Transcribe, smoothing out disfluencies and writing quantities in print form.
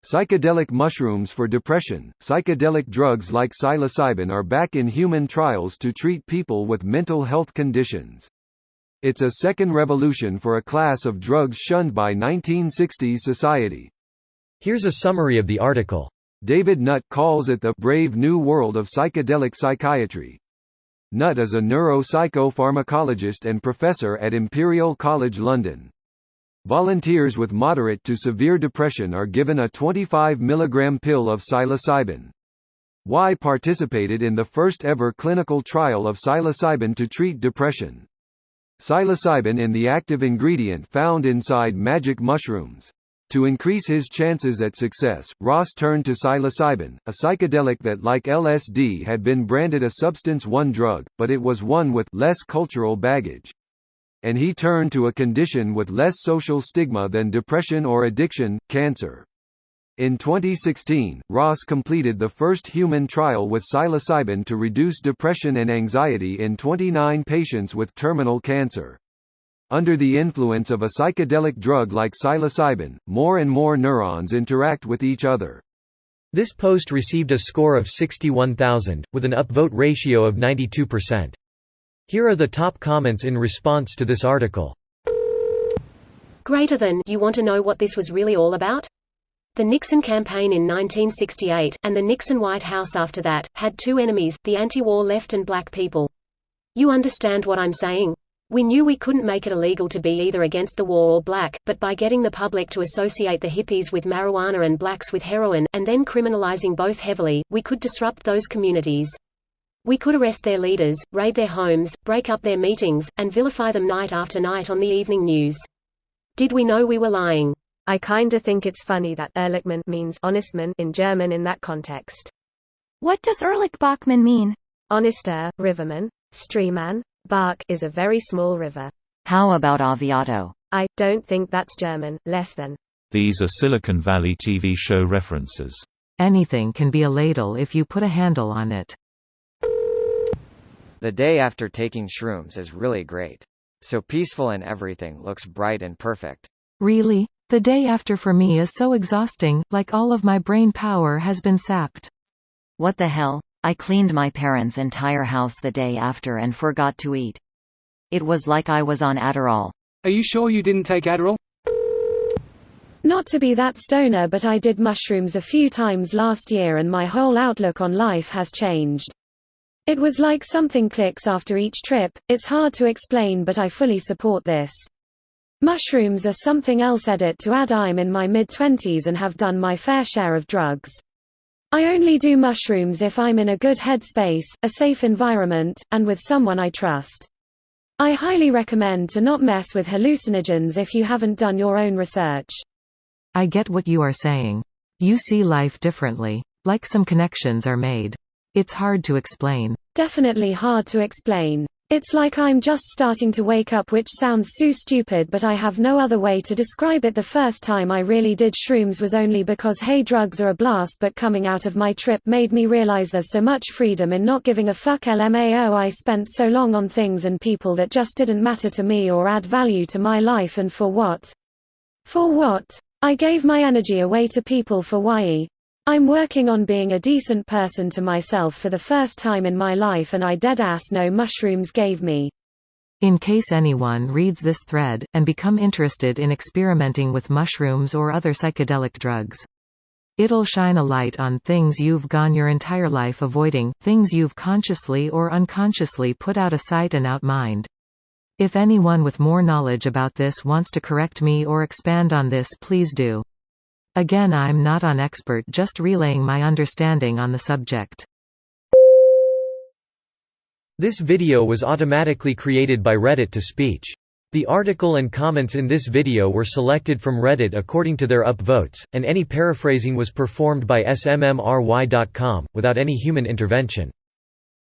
Psychedelic mushrooms for depression. Psychedelic drugs like psilocybin are back in human trials to treat people with mental health conditions. It's a second revolution for a class of drugs shunned by 1960s society. Here's a summary of the article. David Nutt calls it the brave new world of psychedelic psychiatry. Nutt is a neuropsychopharmacologist and professor at Imperial College London. Volunteers with moderate to severe depression are given a 25 mg pill of psilocybin. Y participated in the first ever clinical trial of psilocybin to treat depression. Psilocybin is the active ingredient found inside magic mushrooms. To increase his chances at success, Ross turned to psilocybin, a psychedelic that, like LSD, had been branded a Substance 1 drug, but it was one with less cultural baggage. And he turned to a condition with less social stigma than depression or addiction, cancer. In 2016, Ross completed the first human trial with psilocybin to reduce depression and anxiety in 29 patients with terminal cancer. Under the influence of a psychedelic drug like psilocybin, more and more neurons interact with each other. This post received a score of 61,000, with an upvote ratio of 92%. Here are the top comments in response to this article. Greater than, you want to know what this was really all about? The Nixon campaign in 1968, and the Nixon White House after that, had two enemies, the anti-war left and black people. You understand what I'm saying? We knew we couldn't make it illegal to be either against the war or black, but by getting the public to associate the hippies with marijuana and blacks with heroin, and then criminalizing both heavily, we could disrupt those communities. We could arrest their leaders, raid their homes, break up their meetings, and vilify them night after night on the evening news. Did we know we were lying? I kinda think it's funny that Ehrlichman means honest man in German in that context. What does Ehrlich-Bachmann mean? Honester, riverman, streaman. Bach is a very small river. How about Aviato? I don't think that's German, less than. These are Silicon Valley TV show references. Anything can be a ladle if you put a handle on it. The day after taking shrooms is really great. So peaceful and everything looks bright and perfect. Really? The day after for me is so exhausting, like all of my brain power has been sapped. What the hell? I cleaned my parents' entire house the day after and forgot to eat. It was like I was on Adderall. Are you sure you didn't take Adderall? Not to be that stoner, but I did mushrooms a few times last year and my whole outlook on life has changed. It was like something clicks after each trip. It's hard to explain, but I fully support this. Mushrooms are something else. Edit to add, I'm in my mid-20s and have done my fair share of drugs. I only do mushrooms if I'm in a good headspace, a safe environment, and with someone I trust. I highly recommend to not mess with hallucinogens if you haven't done your own research. I get what you are saying. You see life differently. Like some connections are made. It's hard to explain. Definitely hard to explain. It's like I'm just starting to wake up, which sounds so stupid, but I have no other way to describe it. The first time I really did shrooms was only because hey, drugs are a blast, but coming out of my trip made me realize there's so much freedom in not giving a fuck. LMAO, I spent so long on things and people that just didn't matter to me or add value to my life, and for what? For what? I gave my energy away to people for why? I'm working on being a decent person to myself for the first time in my life, and I deadass know mushrooms gave me. In case anyone reads this thread, and become interested in experimenting with mushrooms or other psychedelic drugs. It'll shine a light on things you've gone your entire life avoiding, things you've consciously or unconsciously put out of sight and out mind. If anyone with more knowledge about this wants to correct me or expand on this, please do. Again, I'm not an expert, just relaying my understanding on the subject. This video was automatically created by Reddit to speech. The article and comments in this video were selected from Reddit according to their upvotes, and any paraphrasing was performed by smmry.com, without any human intervention.